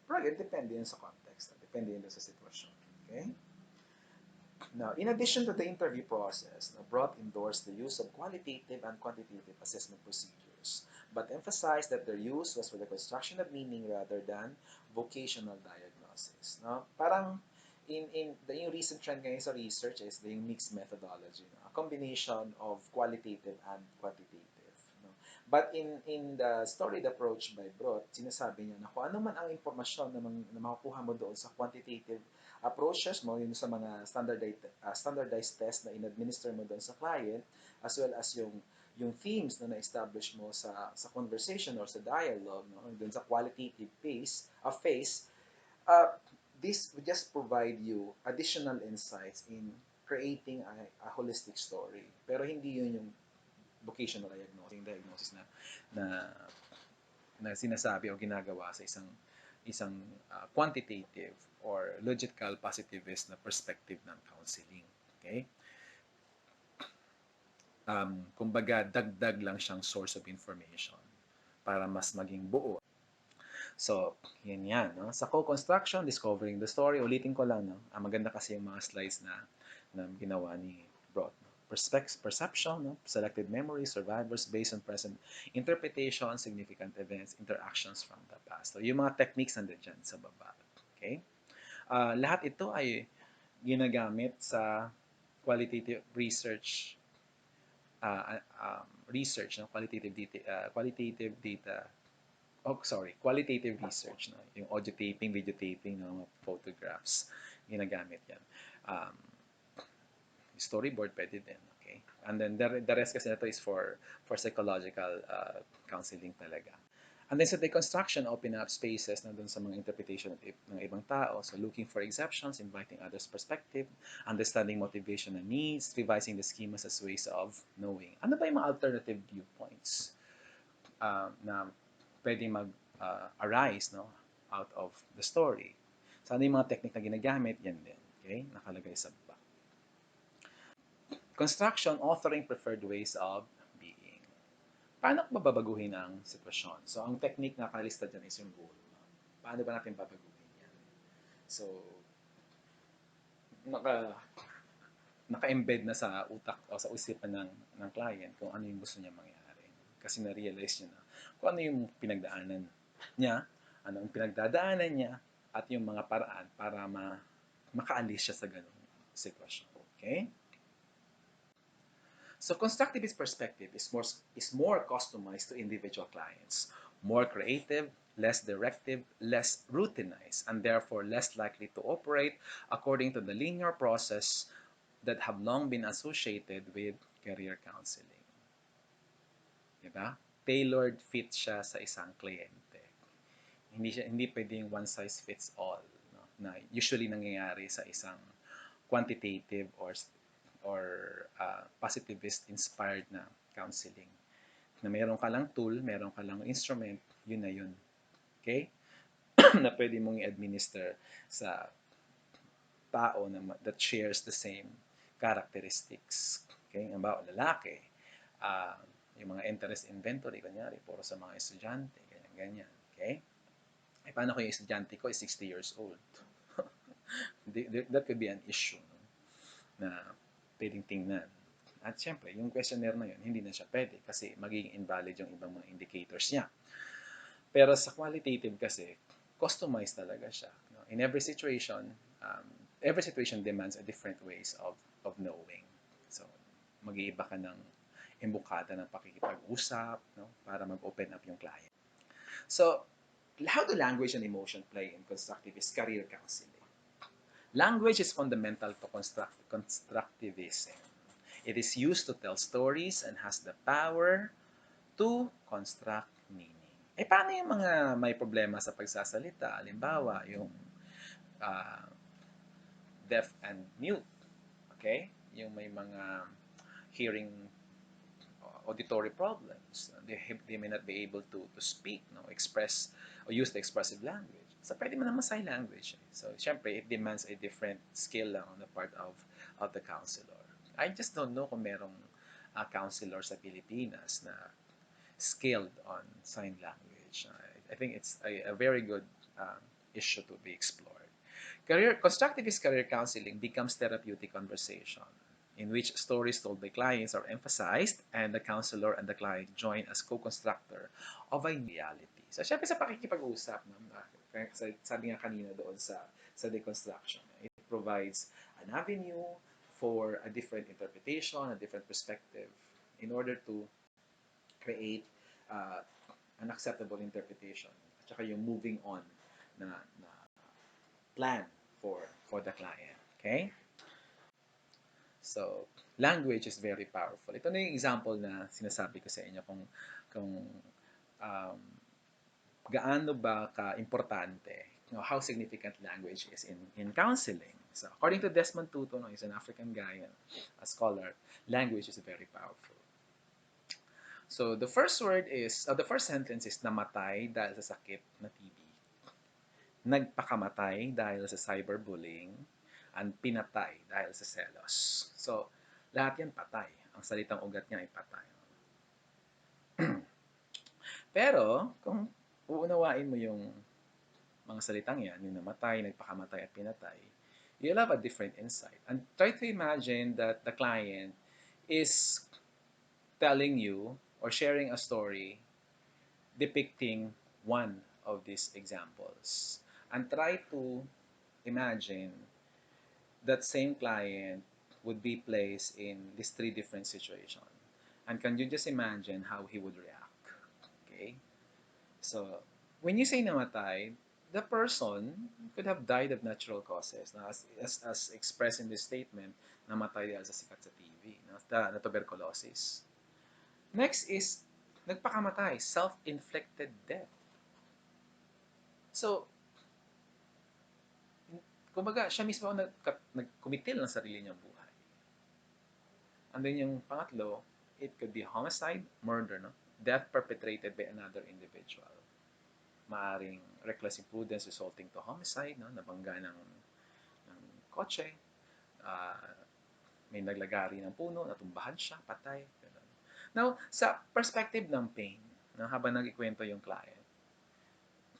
Pero again, depende yan sa context. Depende yan sa sitwasyon. Okay? Now, in addition to the interview process, Broad endorsed the use of qualitative and quantitative assessment procedures, but emphasized that their use was for the construction of meaning rather than vocational diagnosis. No? Parang yung recent trend ngayon sa research is yung mixed methodology, no? A combination of qualitative and quantitative. No? But in the storied approach by Broad, sinasabi niya na kung ano man ang impormasyon na makukuha mo doon sa quantitative approaches mo, yun sa mga standardized test na in-administer mo doon sa client, as well as yung themes na na-establish mo sa conversation or sa dialogue, no, doon sa qualitative phase, this would just provide you additional insights in creating a holistic story. Pero hindi yun yung vocational diagnosis na sinasabi o ginagawa sa isang quantitative or logical positivist na perspective ng counseling. Okay? Kumbaga, dagdag lang siyang source of information para mas maging buo. So, yan. No? Sa co-construction, discovering the story, ulitin ko lang, no? Maganda kasi yung mga slides na ginawa ni Broad. No? Perception, no? Selected memory, survivors based on present interpretation, significant events, interactions from the past. So, yung mga techniques nandiyan dyan sa baba. Okay? Lahat ito ay ginagamit sa qualitative research, no? Qualitative research, no? Yung audio taping, video taping, no? Photographs, ginagamit yan. Storyboard pwede din, okay? And then the rest kasi na ito is for psychological counseling talaga. And then sa deconstruction, open up spaces na dun sa mga interpretation ng ibang tao. So looking for exceptions, inviting others' perspective, understanding motivation and needs, revising the schemas as ways of knowing. Ano ba yung mga alternative viewpoints na pwedeng mag-arise no, out of the story? So ano yung mga technique na ginagamit? Yan din. Okay? Nakalagay sa baba. Construction, authoring preferred ways of being. Paano ba babaguhin ang sitwasyon? So, ang technique na kalista dyan is yung goal. Paano ba natin babaguhin yan? So, naka-embed na sa utak o sa isipan ng client kung ano yung gusto niya mangyari. Kasi na-realize niya na kung ano yung pinagdaanan niya, ano yung pinagdadaanan niya, at yung mga paraan para makaalis siya sa ganung sitwasyon. Okay? So constructivist perspective is more customized to individual clients, more creative, less directive, less routinized, and therefore less likely to operate according to the linear process that have long been associated with career counseling. Diba? Tailored fit siya sa isang kliyente. Hindi pwedeng one size fits all, no? Na usually nangyayari sa isang quantitative or positivist inspired na counseling. Na meron ka lang tool, meron ka lang instrument, yun na yun. Okay? Na pwede mong i-administer sa tao that shares the same characteristics. Okay? Ang bawat lalaki, yung mga interest inventory, kanyari, puro sa mga estudyante, ganyan. Okay? Eh, paano kung yung estudyante ko is 60 years old? That could be an issue, no? Na pwedeng tingnan. At syempre, yung questionnaire na yun, hindi na siya pwede kasi magiging invalid yung ibang mga indicators niya. Pero sa qualitative kasi, customized talaga siya. No? In every situation demands a different ways of knowing. So, mag-iiba ka ng embukada ng pakikipag-usap, no? Para mag-open up yung client. So, how do language and emotion play in constructivist career counseling? Language is fundamental to constructivism. It is used to tell stories and has the power to construct meaning. Eh, paano yung mga may problema sa pagsasalita? Halimbawa, yung deaf and mute. Okay? Yung may mga hearing auditory problems. They may not be able to speak, no? Express or use the expressive language. So, pwede mo naman sign language. So, syempre, it demands a different skill lang on the part of the counselor. I just don't know kung merong counselor sa Pilipinas na skilled on sign language. I think it's a very good issue to be explored. Constructivist career counseling becomes therapeutic conversation in which stories told by clients are emphasized and the counselor and the client join as co-constructor of a reality. So, syempre sa pakikipag-usap, sabi nga kanina doon sa deconstruction, it provides an avenue for a different interpretation, a different perspective in order to create an acceptable interpretation. At saka yung moving on na plan for the client. Okay? So, language is very powerful. Ito na yung example na sinasabi ko sa inyo kung gaano ba ka-importante, how significant language is in counseling. So, according to Desmond Tutu, he's an African guy, a scholar, language is very powerful. So, the first sentence is namatay dahil sa sakit na TB. Nagpakamatay dahil sa cyberbullying, and pinatay dahil sa selos. So, lahat yan patay. Ang salitang ugat niya ay patay. Pero, kung uunawain mo yung mga salitang yan, yung namatay, nagpakamatay at pinatay, you'll have a different insight. And try to imagine that the client is telling you or sharing a story depicting one of these examples. And try to imagine that same client would be placed in these three different situations. And can you just imagine how he would react? Okay? So, when you say namatay, the person could have died of natural causes. Now, as expressed in this statement, namatay dahil sa sikat sa TV, na tuberculosis. Next is, nagpakamatay, self-inflicted death. So, kumbaga, siya mismo ang nagkumitil ng sarili niyang buhay. And then yung pangatlo, it could be homicide, murder, no? Death perpetrated by another individual. Maaring reckless imprudence resulting to homicide, no? Nabangga ng kotse, uh, may naglagari ng puno, natumbahan siya, patay. Ganun. Now, sa perspective ng pain, no, habang nagkikwento yung client,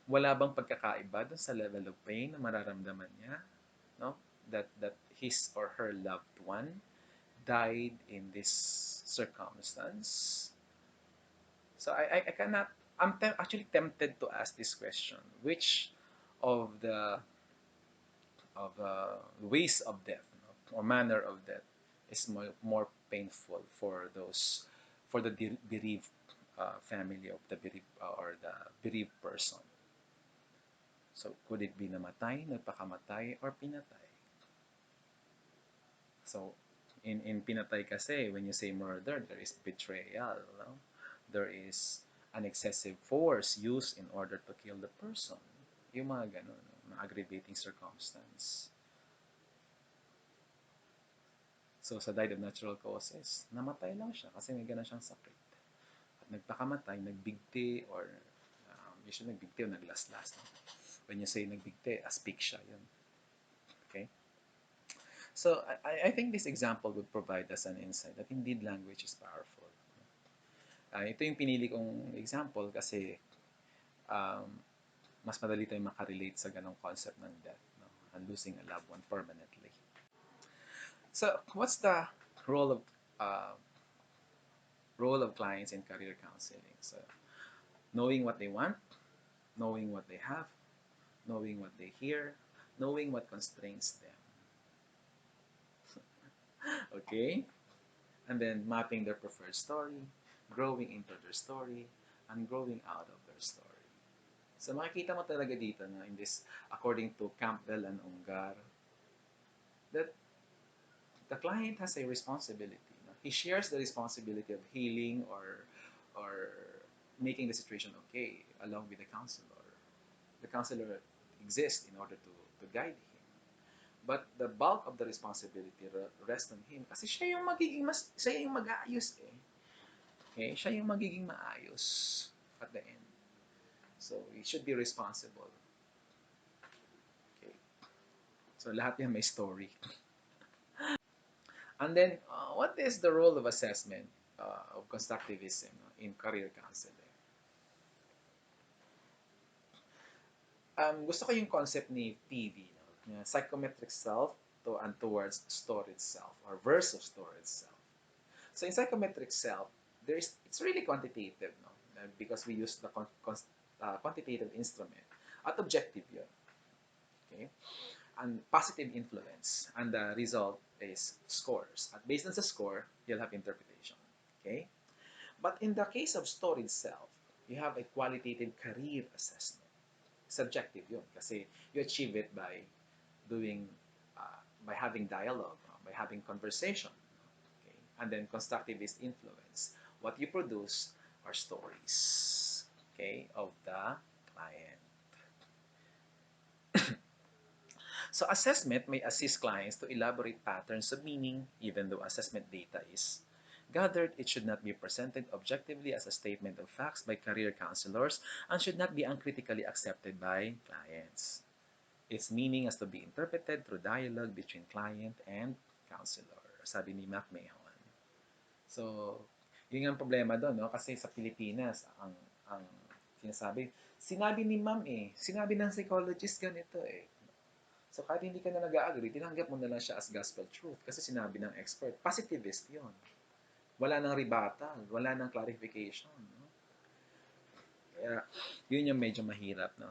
wala bang pagkakaiba dun sa level of pain na mararamdaman niya? No? That his or her loved one died in this circumstance. So I cannot, actually tempted to ask this question. Which of the ways of death, no, or manner of death is more painful for those, for the bereaved family of the bereaved or the bereaved person? So could it be namatay, nagpakamatay, or pinatay? So in pinatay kasi, when you say murder, there is betrayal, no? There is an excessive force used in order to kill the person. Yung mga ganun, mga aggravating circumstance. So, sa died of natural causes, namatay lang siya kasi may ganun siyang sakit. At nagpakamatay, nagbigti, or usually nagbigti o naglaslas. No? When you say nagbigti, asphyxia yun. Okay? So, I think this example would provide us an insight that indeed language is powerful. Ito yung pinili kong example kasi um, mas madali tayong makarelate sa ganong concept ng death, no? And losing a loved one permanently. So, what's the role of uh, clients in career counseling? So, knowing what they want, knowing what they have, knowing what they hear, knowing what constrains them. Okay? And then mapping their preferred story, growing into their story, and growing out of their story. So makikita mo talaga dito na in this, according to Campbell and Ungar, that the client has a responsibility. No? He shares the responsibility of healing or making the situation okay along with the counselor. The counselor exists in order to guide him. But the bulk of the responsibility rests on him kasi siya yung siya yung mag-aayos eh. Okay? Siya yung magiging maayos at the end. So, he should be responsible. Okay? So, lahat yan may story. And then, what is the role of assessment of constructivism in career counseling? Gusto ko yung concept ni PV, no? Psychometric self and towards storage self or versus storage self. So in psychometric self, it's really quantitative, no? Because we use the quantitative instrument. At objective yun. Okay? And positive influence. And the result is scores. At based on the score, you'll have interpretation. Okay? But in the case of storage self, you have a qualitative career assessment. Subjective yun kasi you achieve it by doing, by having dialogue, by having conversation. Okay? And then constructivist influence. What you produce are stories, okay, of the client. So assessment may assist clients to elaborate patterns of meaning, even though assessment data is gathered, it should not be presented objectively as a statement of facts by career counselors and should not be uncritically accepted by clients. Its meaning has to be interpreted through dialogue between client and counselor, sabi ni McMahon. So, yun ang problema doon, no? Kasi sa Pilipinas, ang sinabi ni ma'am eh, sinabi ng psychologist ganito eh. So, kahit hindi ka na nag-agree, tinanggap mo na lang siya as gospel truth kasi sinabi ng expert. Positivist yon. Wala nang rebuttal, wala nang clarification. No? Kaya, yun yung medyo mahirap. No?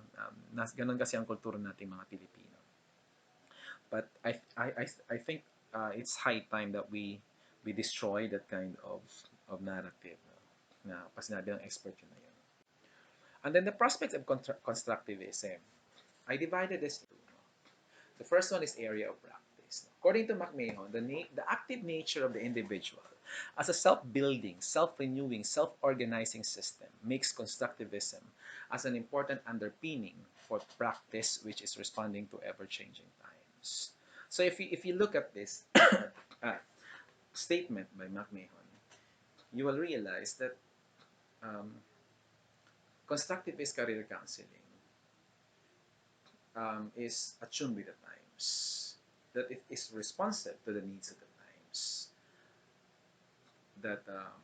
Ganun kasi ang kultura nating mga Pilipino. But I think it's high time that we destroy that kind of narrative. No? Na pasinabi ng expert yun na yun. And then the prospects of constructivism, I divided this into. The first one is area of practice. According to McMahon, the active nature of the individual as a self-building, self-renewing, self-organizing system makes constructivism as an important underpinning for practice which is responding to ever-changing times. So if you look at this statement by McMahon, you will realize that um, constructivist career counseling is attuned with the times, that it is responsive to the needs of the times, that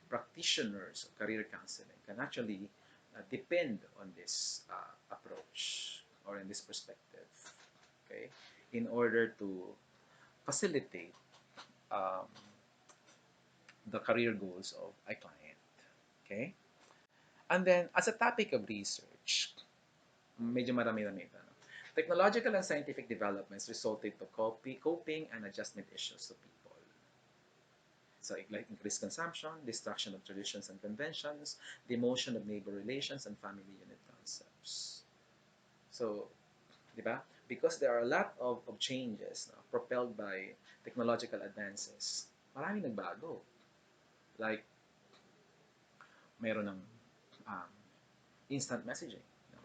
practitioners of career counseling can actually depend on this approach or in this perspective, okay, in order to facilitate um, the career goals of a client, okay? And then, as a topic of research, medyo marami-rami ito, no? Technological and scientific developments resulted to coping and adjustment issues to people. So, like increased consumption, destruction of traditions and conventions, the emotion of neighbor relations, and family unit concepts. So, di ba? Because there are a lot of changes, no, propelled by technological advances, maraming nagbago. Like, mayroon ng um, instant messaging, no,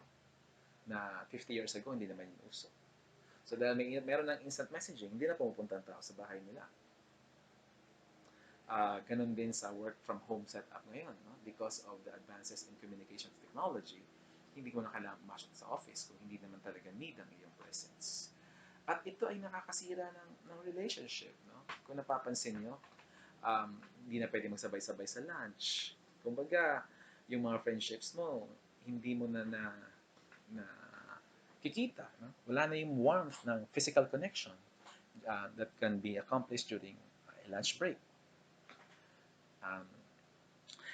na 50 years ago, hindi naman yung uso. So, dahil meron ng instant messaging, hindi na pumupunta ang tao sa bahay nila. Ganun din sa work from home setup ngayon, no? Because of the advances in communications technology, hindi ko na kailangan pumasok sa office kung hindi naman talaga need ang iyong presence. At ito ay nakakasira ng relationship, no? Kung napapansin nyo, hindi na pwede magsabay-sabay sa lunch. Kumbaga, yung mga friendships mo, hindi mo na kikita, no? Wala na yung warmth ng physical connection that can be accomplished during a lunch break.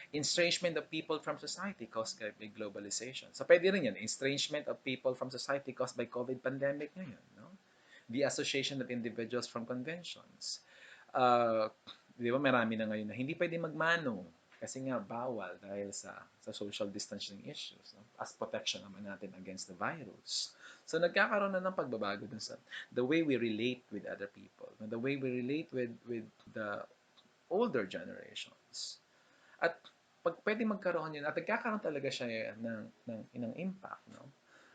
Estrangement of people from society caused by globalization. So, pwede rin yan. Estrangement of people from society caused by COVID pandemic ngayon. No? The association of individuals from conventions. Di ba, marami na ngayon na hindi pwede magmanong kasi nga bawal dahil sa social distancing issues. No? As protection naman natin against the virus. So, nagkakaroon na ng pagbabago dun sa the way we relate with other people. The way we relate with the older generations. At pag pwede magkaroon yun, at nagkakaroon talaga siya ng impact, no?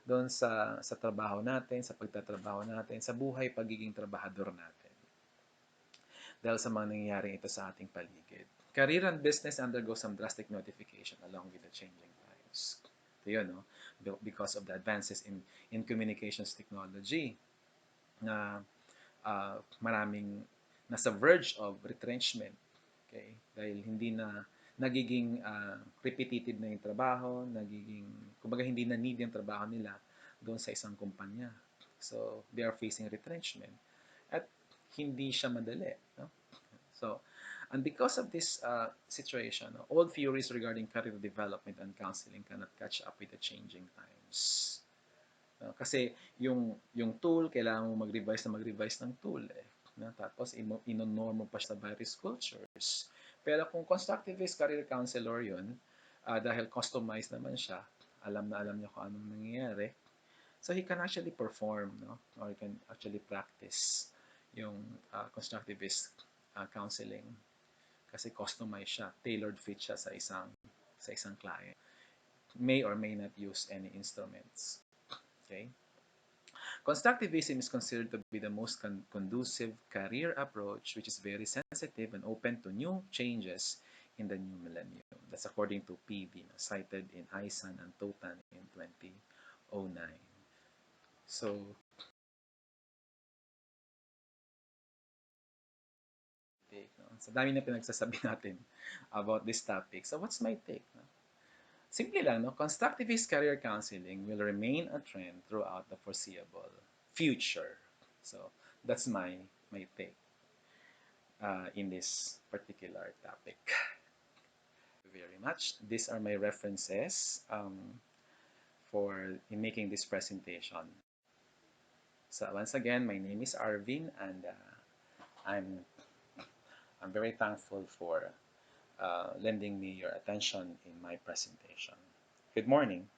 Doon sa trabaho natin, sa pagtatrabaho natin, sa buhay, pagiging trabahador natin. Dahil sa mga nangyayari ito sa ating paligid. Career and business undergo some drastic modification along with the changing times. Ito yun, no? Because of the advances in communications technology na maraming nasa verge of retrenchment. Okay? Dahil hindi na nagiging repetitive na yung trabaho, kumbaga hindi na need yung trabaho nila doon sa isang kumpanya. So, they are facing retrenchment. At hindi siya madali. No? So, and because of this situation, old theories regarding career development and counseling cannot catch up with the changing times. Kasi yung tool, kailangan mo mag-revise ng tool. Tapos, inonorm mo pa siya sa various cultures. Pero kung constructivist career counselor yun, dahil customized naman siya, alam niya kung anong nangyayari, so he can actually perform, no? Or he can actually practice yung constructivist counseling kasi customized siya, tailored fit siya sa isang client. May or may not use any instruments. Okay? Constructivism is considered to be the most conducive career approach, which is very sensitive and open to new changes in the new millennium. That's according to PV, cited in Aisan and Totan in 2009. So, sa dami na pinagsasabi natin about this topic. So, what's my take? No? Simple lang, no? Constructivist career counseling will remain a trend throughout the foreseeable future. So, that's my take in this particular topic. Thank you very much. These are my references in making this presentation. So, once again, my name is Arvin, and I'm very thankful for lending me your attention in my presentation. Good morning.